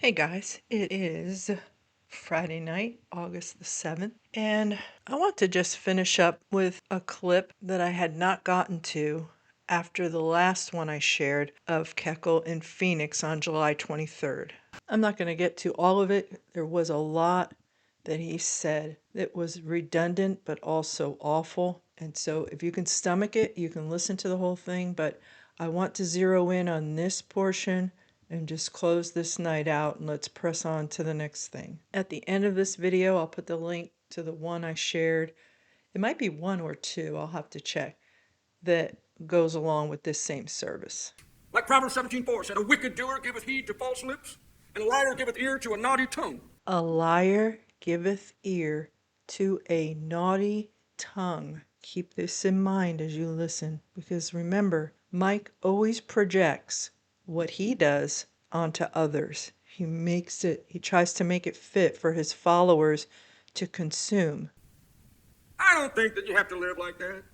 Hey guys, it is Friday night, August the 7th, and I want to just finish up with a clip that I had not gotten to after the last one I shared of KEKEL in Phoenix on July 23rd. I'm not going to get to all of it. There was a lot that he said that was redundant but also awful. And so if you can stomach it, you can listen to the whole thing, but I want to zero in on this portion and just close this night out, and let's press on to the next thing. At the end of this video, I'll put the link to the one I shared. It might be one or two, I'll have to check, that goes along with this same service. Like Proverbs 17:4 said, a wicked doer giveth heed to false lips, and a liar giveth ear to a naughty tongue. A liar giveth ear to a naughty tongue. Keep this in mind as you listen, because remember, Mike always projects what he does onto others. He tries to make it fit for his followers to consume. I don't think that you have to live like that.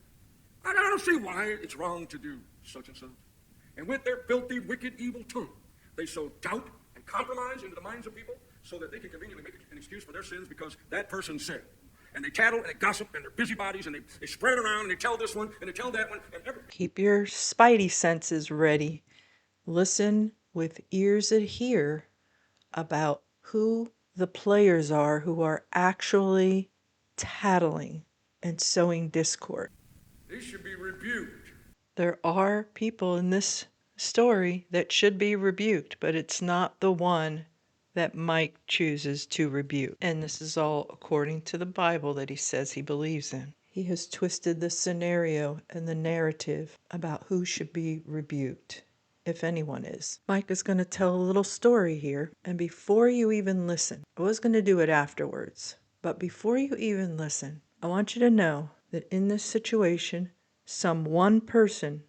I don't see why it's wrong to do such and such. And with their filthy, wicked, evil tongue, they sow doubt and compromise into the minds of people so that they can conveniently make an excuse for their sins because that person said. And they tattle and they gossip and they're busybodies and they spread it around and they tell this one and they tell that one and everything. Keep your spidey senses ready. Listen with ears that hear about who the players are who are actually tattling and sowing discord. They should be rebuked. There are people in this story that should be rebuked, but it's not the one that Mike chooses to rebuke. And this is all according to the Bible that he says he believes in. He has twisted the scenario and the narrative about who should be rebuked, if anyone is. Mike is going to tell a little story here, and before you even listen, I was going to do it afterwards, but before you even listen, I want you to know that in this situation, some one person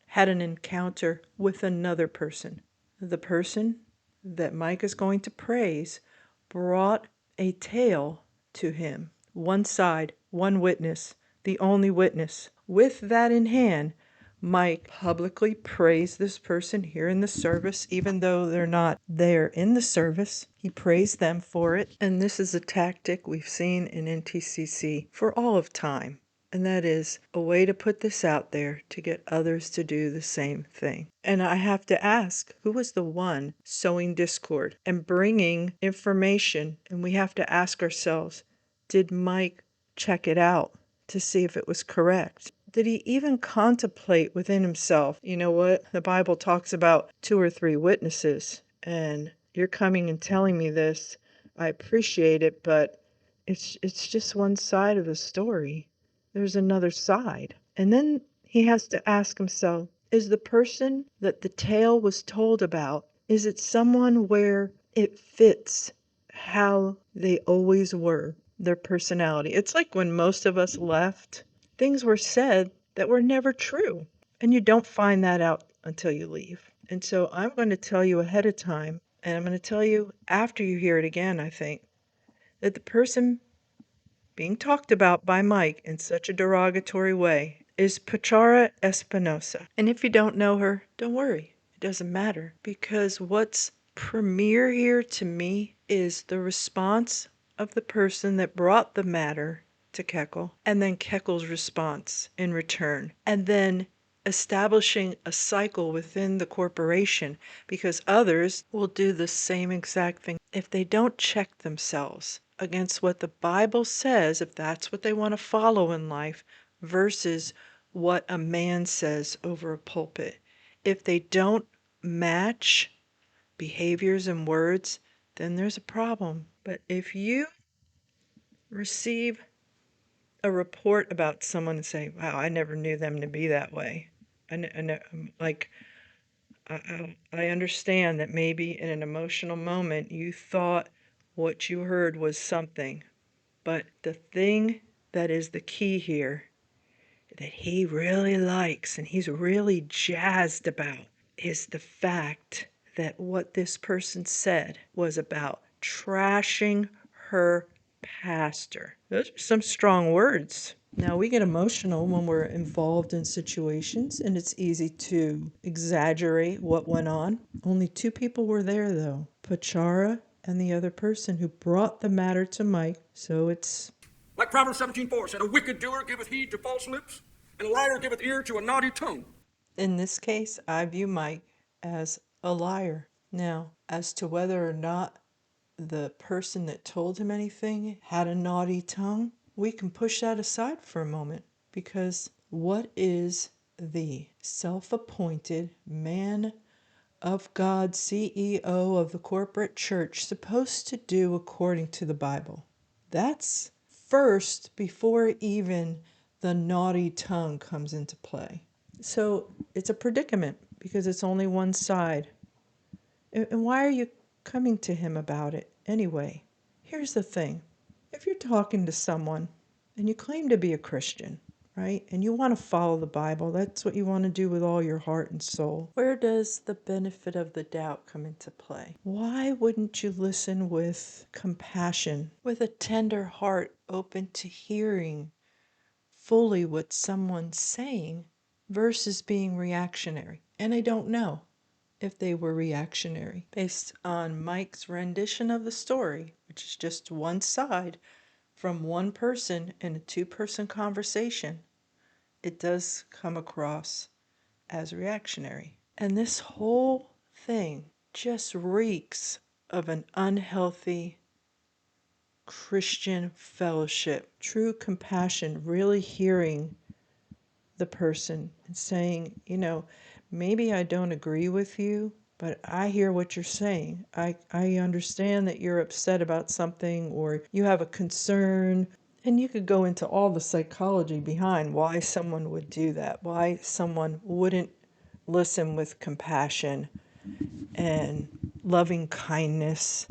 had an encounter with another person. The person that Mike is going to praise brought a tale to him. One side, one witness, the only witness. With that in hand, Mike publicly praised this person here in the service, even though they're not there in the service. He praised them for it. And this is a tactic we've seen in NTCC for all of time. And that is a way to put this out there to get others to do the same thing. And I have to ask, who was the one sowing discord and bringing information? And we have to ask ourselves, did Mike check it out to see if it was correct? Did he even contemplate within himself, you know what, the Bible talks about 2 or 3 witnesses, and you're coming and telling me this. I appreciate it, but it's just one side of the story. There's another side. And then he has to ask himself, is the person that the tale was told about, is it someone where it fits how they always were, their personality? It's like when most of us left, things were said that were never true. And you don't find that out until you leave. And so I'm going to tell you ahead of time, and I'm going to tell you after you hear it again, I think, that the person being talked about by Mike in such a derogatory way is Pachara Espinosa. And if you don't know her, don't worry. It doesn't matter. Because what's premier here to me is the response of the person that brought the matter to KEKEL, and then KEKEL's response in return. And then establishing a cycle within the corporation, because others will do the same exact thing if they don't check themselves against what the Bible says, if that's what they want to follow in life, versus what a man says over a pulpit. If they don't match behaviors and words, then there's a problem. But if you receive a report about someone and say, wow, I never knew them to be that way. I understand that maybe in an emotional moment you thought what you heard was something, but the thing that is the key here that he really likes and he's really jazzed about is the fact that what this person said was about trashing her pastor. Those are some strong words. Now, we get emotional when we're involved in situations, and it's easy to exaggerate what went on. Only two people were there, though, Pachara and the other person who brought the matter to Mike. So it's Like Proverbs 17:4 said, a wicked doer giveth heed to false lips, and a liar giveth ear to a naughty tongue. in this case, I view Mike as a liar. Now, as to whether or not the person that told him anything had a naughty tongue, we can push that aside for a moment, because what is the self appointed man of God, CEO of the corporate church, supposed to do according to the Bible? That's first before even the naughty tongue comes into play. So it's a predicament because it's only one side. And why are you coming to him about it anyway? Here's the thing. If you're talking to someone and you claim to be a Christian, right, and you want to follow the Bible, that's what you want to do with all your heart and soul, where does the benefit of the doubt come into play? Why wouldn't you listen with compassion, with a tender heart open to hearing fully what someone's saying versus being reactionary? And I don't know if they were reactionary. Based on Mike's rendition of the story, which is just one side from one person in a two-person conversation, it does come across as reactionary. And this whole thing just reeks of an unhealthy Christian fellowship. True compassion, really hearing the person and saying, maybe I don't agree with you, but I hear what you're saying. I understand that you're upset about something or you have a concern. And you could go into all the psychology behind why someone would do that, why someone wouldn't listen with compassion and loving kindness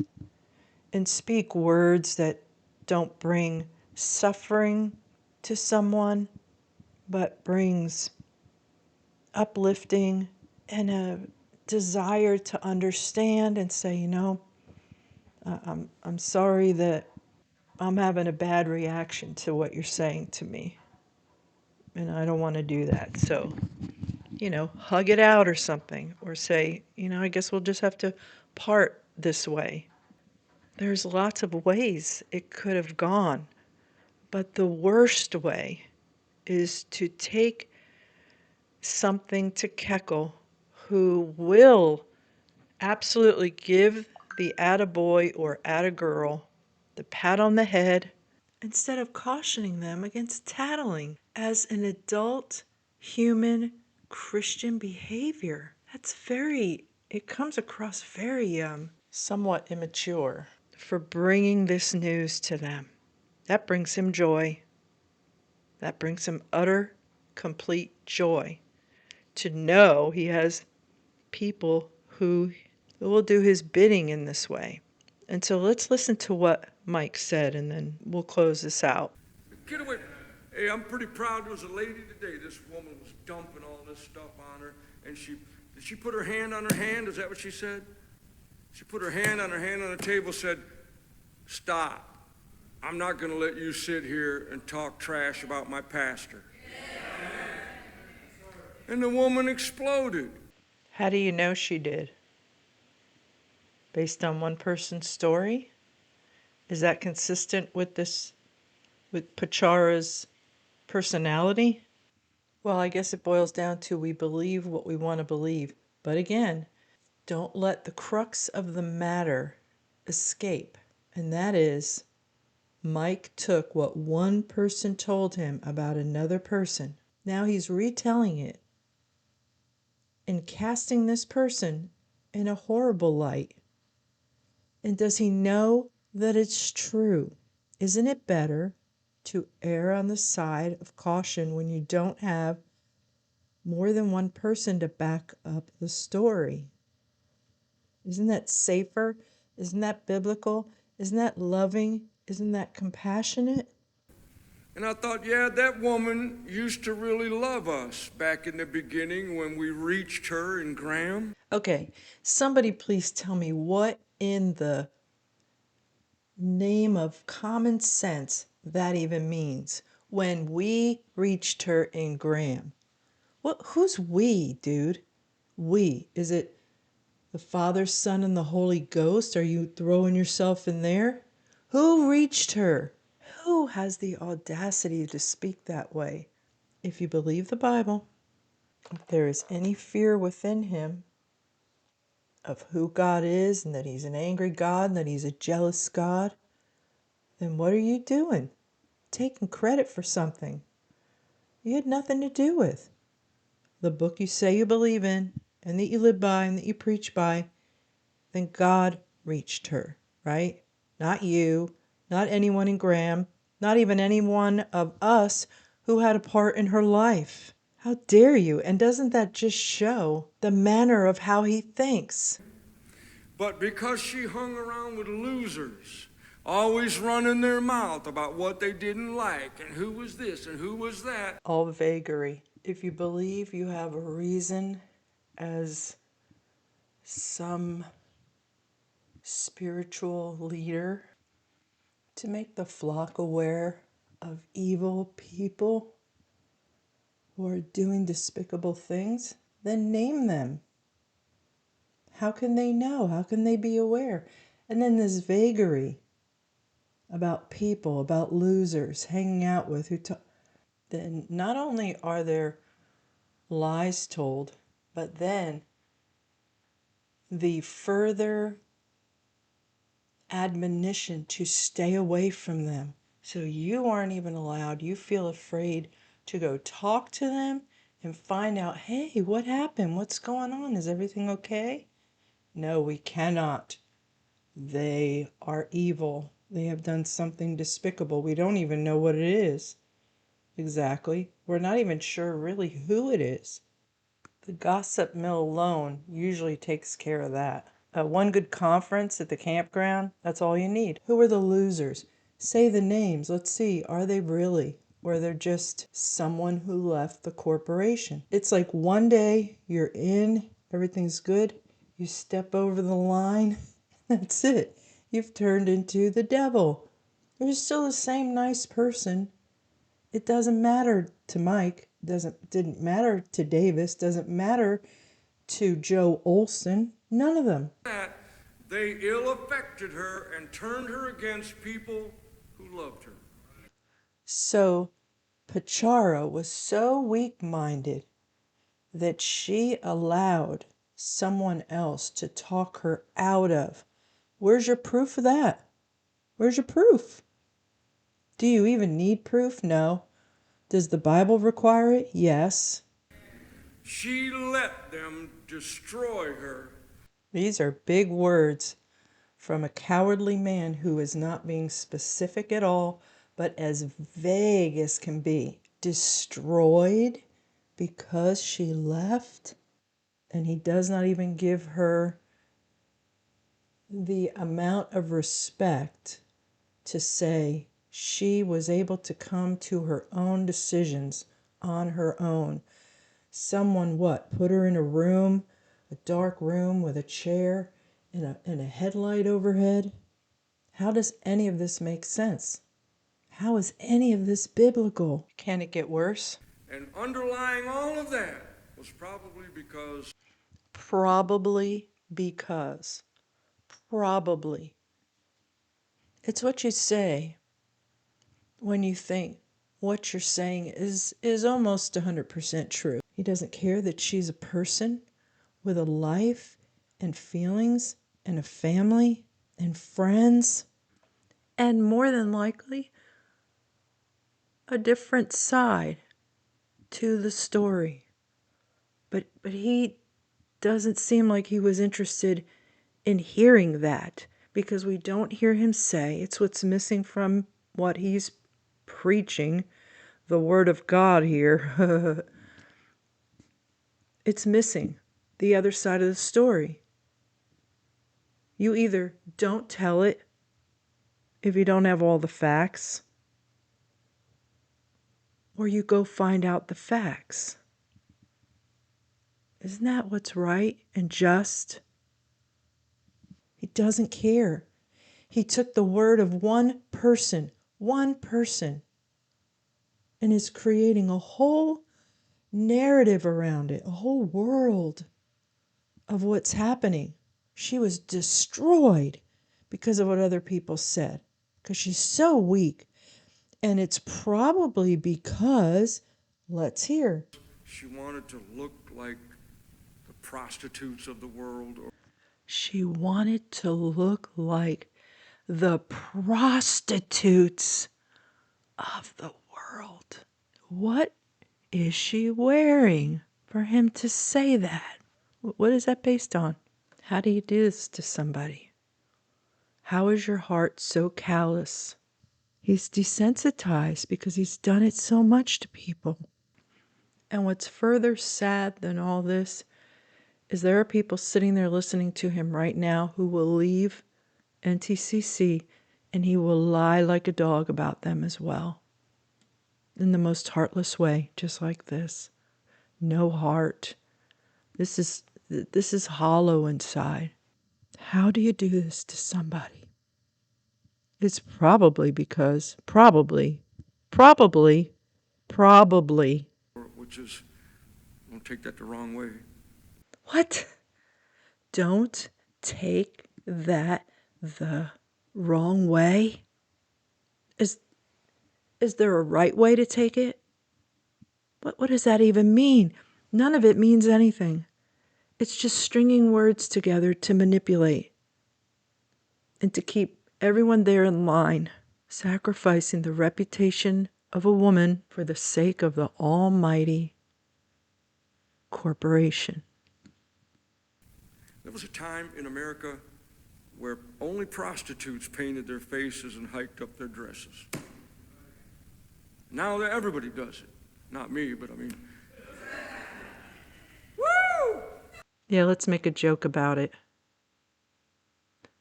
and speak words that don't bring suffering to someone, but brings uplifting and a desire to understand and say, I'm sorry that I'm having a bad reaction to what you're saying to me. And I don't want to do that. So, hug it out or something. Or say, I guess we'll just have to part this way. There's lots of ways it could have gone. But the worst way is to take something to KEKEL, who will absolutely give the attaboy or attagirl the pat on the head instead of cautioning them against tattling as an adult human Christian behavior. It comes across very somewhat immature for bringing this news to them. That brings him joy. That brings him utter, complete joy to know he has people who will do his bidding in this way. And so let's listen to what Mike said, and then we'll close this out. Get away. Hey, I'm pretty proud there was a lady today. This woman was dumping all this stuff on her, and did she put her hand on her hand? Is that what she said? She put her hand on the table, said, "Stop. I'm not going to let you sit here and talk trash about my pastor." And the woman exploded. How do you know she did? Based on one person's story? Is that consistent with Pachara's personality? Well, I guess it boils down to we believe what we want to believe. But again, don't let the crux of the matter escape. And that is, Mike took what one person told him about another person. Now he's retelling it and casting this person in a horrible light. And does he know that it's true? Isn't it better to err on the side of caution when you don't have more than one person to back up the story? Isn't that safer? Isn't that biblical? Isn't that loving? Isn't that compassionate? And I thought, yeah, that woman used to really love us back in the beginning when we reached her in Graham. Okay, somebody please tell me what in the name of common sense that even means. when we reached her in Graham. Who's we, dude? We. Is it the Father, Son, and the Holy Ghost? Are you throwing yourself in there? Who reached her? Who has the audacity to speak that way? If you believe the Bible, if there is any fear within him of who God is and that he's an angry God and that he's a jealous God, then what are you doing? Taking credit for something you had nothing to do with. The book you say you believe in and that you live by and that you preach by, then God reached her, right? Not you, not anyone in Graham, not even any one of us who had a part in her life. How dare you? And doesn't that just show the manner of how he thinks? But because she hung around with losers, always running their mouth about what they didn't like and who was this and who was that. All vagary. If you believe you have a reason as some spiritual leader to make the flock aware of evil people who are doing despicable things, then name them. How can they know? How can they be aware? And then this vagary about people, about losers, hanging out with then not only are there lies told, but then the further admonition to stay away from them. So you aren't even allowed, you feel afraid to go talk to them and find out, hey, what happened? What's going on? Is everything okay? No, we cannot. They are evil. They have done something despicable. We don't even know what it is exactly. We're not even sure really who it is. The gossip mill alone usually takes care of that. One good conference at the campground, that's all you need. Who are the losers? Say the names. Let's see, are they really? Or they're just someone who left the corporation. It's like one day you're in, everything's good, you step over the line, that's it. You've turned into the devil. You're still the same nice person. It doesn't matter to Mike, didn't matter to Davis, doesn't matter to Joe Olson, none of them. That they ill affected her and turned her against people who loved her. So Pachara was so weak-minded that she allowed someone else to talk her out of. Where's your proof of that? Where's your proof? Do you even need proof? No. Does the Bible require it? Yes. She let them destroy her. These are big words from a cowardly man who is not being specific at all, but as vague as can be. Destroyed because she left? And he does not even give her the amount of respect to say she was able to come to her own decisions on her own. Someone put her in a room, a dark room with a chair and a headlight overhead? How does any of this make sense? How is any of this biblical? Can it get worse? And underlying all of that was probably because Probably because. Probably. It's what you say when you think what you're saying is almost 100% true. He doesn't care that she's a person with a life and feelings and a family and friends and more than likely a different side to the story. But he doesn't seem like he was interested in hearing that, because we don't hear him say, it's what's missing from what he's preaching, the word of God here. It's missing the other side of the story. You either don't tell it if you don't have all the facts, or you go find out the facts. Isn't that what's right and just? He doesn't care. He took the word of one person, and is creating a whole narrative around it, a whole world of what's happening. She was destroyed because of what other people said, because she's so weak. And it's probably because, let's hear. She wanted to look like the prostitutes of the world. She wanted to look like the prostitutes of the world. What is she wearing for him to say that? What is that based on? How do you do this to somebody? How is your heart so callous? He's desensitized because he's done it so much to people. And what's further sad than all this is there are people sitting there listening to him right now who will leave NTCC and he will lie like a dog about them as well. In the most heartless way, just like this. No heart. This is hollow inside. How do you do this to somebody? It's probably because, probably, Which is, don't take that the wrong way. what? Don't take that the wrong way? Is there a right way to take it? What does that even mean? None of it means anything. It's just stringing words together to manipulate and to keep everyone there in line, sacrificing the reputation of a woman for the sake of the almighty corporation. There was a time in America where only prostitutes painted their faces and hiked up their dresses. Now everybody does it. Not me, but I mean. Woo! Yeah, let's make a joke about it.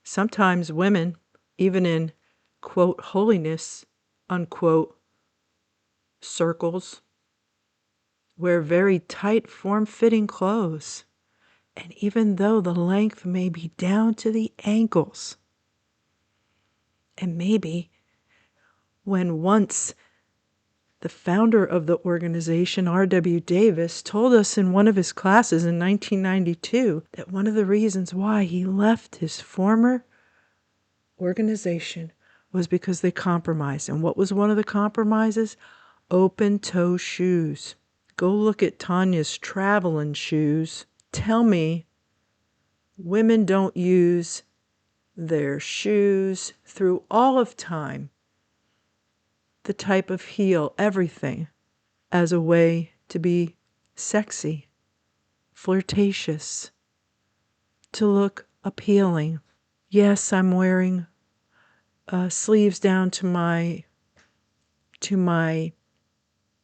Sometimes women, even in, quote, holiness, unquote, circles, wear very tight, form-fitting clothes. And even though the length may be down to the ankles, and maybe when once the founder of the organization, R.W. Davis, told us in one of his classes in 1992 that one of the reasons why he left his former organization was because they compromised. And what was one of the compromises? Open-toe shoes. Go look at Tanya's traveling shoes. Tell me women don't use their shoes through all of time, the type of heel, everything, as a way to be sexy, flirtatious, to look appealing. Yes, I'm wearing sleeves down to my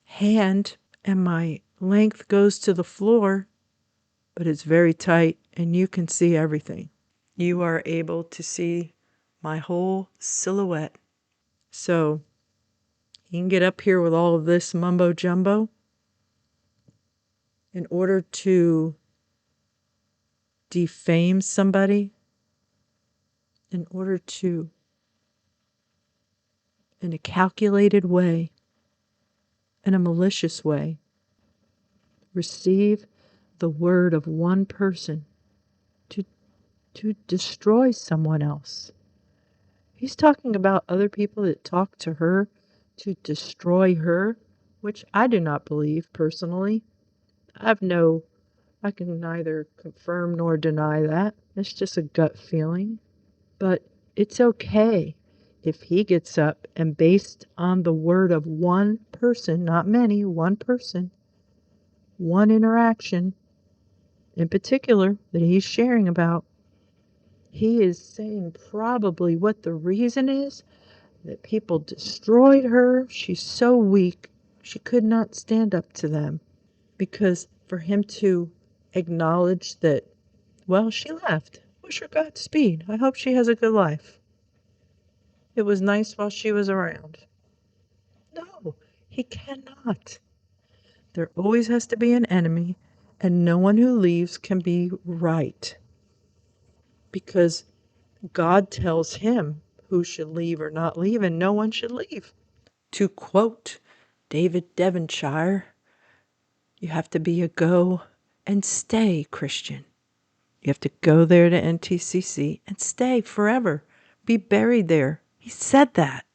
hand, and my length goes to the floor, but it's very tight and you can see everything. You are able to see my whole silhouette. So you can get up here with all of this mumbo jumbo in order to defame somebody, in order to, in a calculated way, in a malicious way, receive the word of one person to destroy someone else. He's talking about other people that talk to her to destroy her, which I do not believe personally. I can neither confirm nor deny that. It's just a gut feeling. But it's okay if he gets up and based on the word of one person, not many, one person, one interaction in particular that he's sharing about, he is saying probably what the reason is that people destroyed her. She's so weak, she could not stand up to them. Because for him to acknowledge that, well, she left. Wish her Godspeed. I hope she has a good life. It was nice while she was around. No, he cannot. There always has to be an enemy, and no one who leaves can be right. Because God tells him who should leave or not leave, and no one should leave. To quote David Devonshire. You have to be a go and stay Christian. You have to go there to NTCC and stay forever. Be buried there. He said that.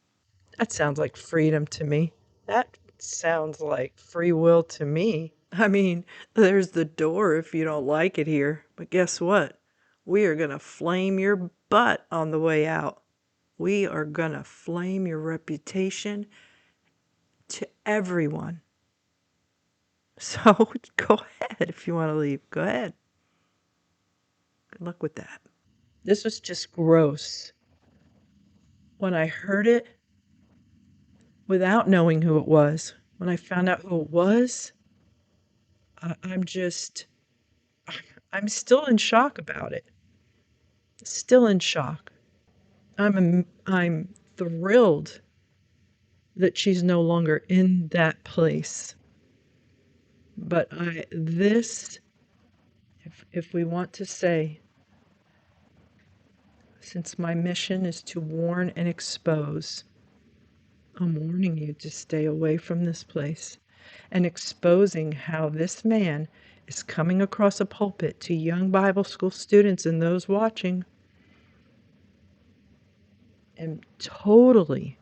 That sounds like freedom to me. That sounds like free will to me. I mean, there's the door if you don't like it here. But guess what? We are going to flame your butt on the way out. We are going to flame your reputation to everyone. So go ahead if you want to leave. Go ahead. Good luck with that. This was just gross. When I heard it, without knowing who it was, when I found out who it was, I'm just, I'm still in shock about it. Still in shock. I'm thrilled that she's no longer in that place. But if we want to say, since my mission is to warn and expose, I'm warning you to stay away from this place and exposing how this man is coming across a pulpit to young Bible school students and those watching and totally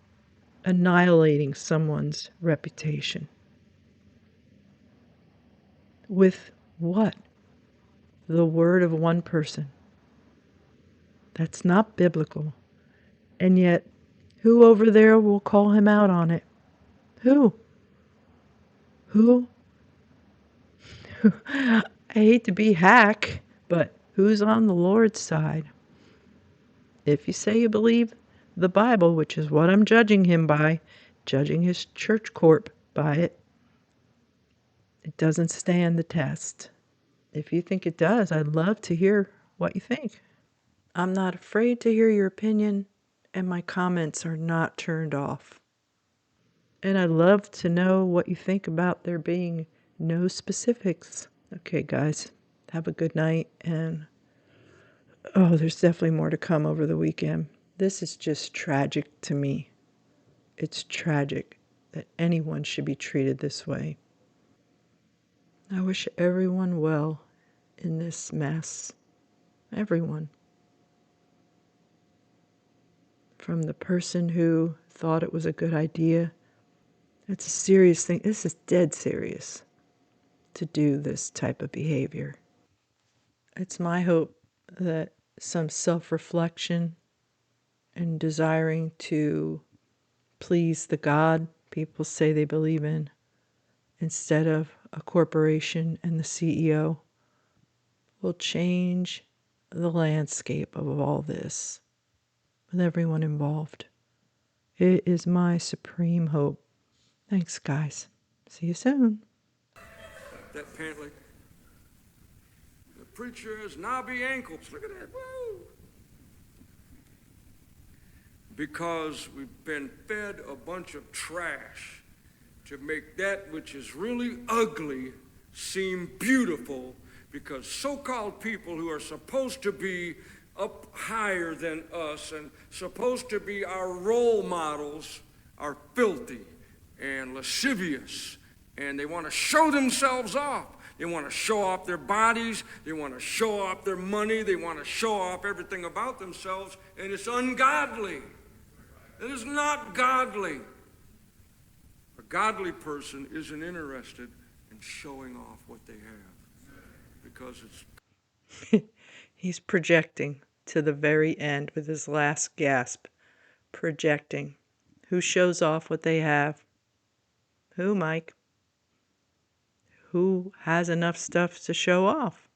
annihilating someone's reputation. With what? The word of one person. That's not biblical. And yet, who over there will call him out on it? Who? Who? I hate to be hack, but who's on the Lord's side? If you say you believe the Bible, which is what I'm judging him by, judging his church corp by it, it doesn't stand the test. If you think it does, I'd love to hear what you think. I'm not afraid to hear your opinion, and my comments are not turned off. And I'd love to know what you think about there being no specifics. Okay, guys, have a good night, and there's definitely more to come over the weekend. This is just tragic to me. It's tragic that anyone should be treated this way. I wish everyone well in this mess. Everyone. From the person who thought it was a good idea. It's a serious thing. This is dead serious to do this type of behavior. It's my hope that some self-reflection and desiring to please the God people say they believe in instead of a corporation and the CEO will change the landscape of all this with everyone involved. It is my supreme hope. Thanks, guys. See you soon. That pant leg. The preacher has knobby ankles. Look at that. Woo! Because we've been fed a bunch of trash to make that which is really ugly seem beautiful, because so-called people who are supposed to be up higher than us and supposed to be our role models are filthy and lascivious, and they want to show themselves off. They want to show off their bodies, they want to show off their money, they want to show off everything about themselves, and it's ungodly. It is not godly. A godly person isn't interested in showing off what they have, because it's... He's projecting to the very end with his last gasp. Projecting. Who shows off what they have? Who, Mike? Who has enough stuff to show off?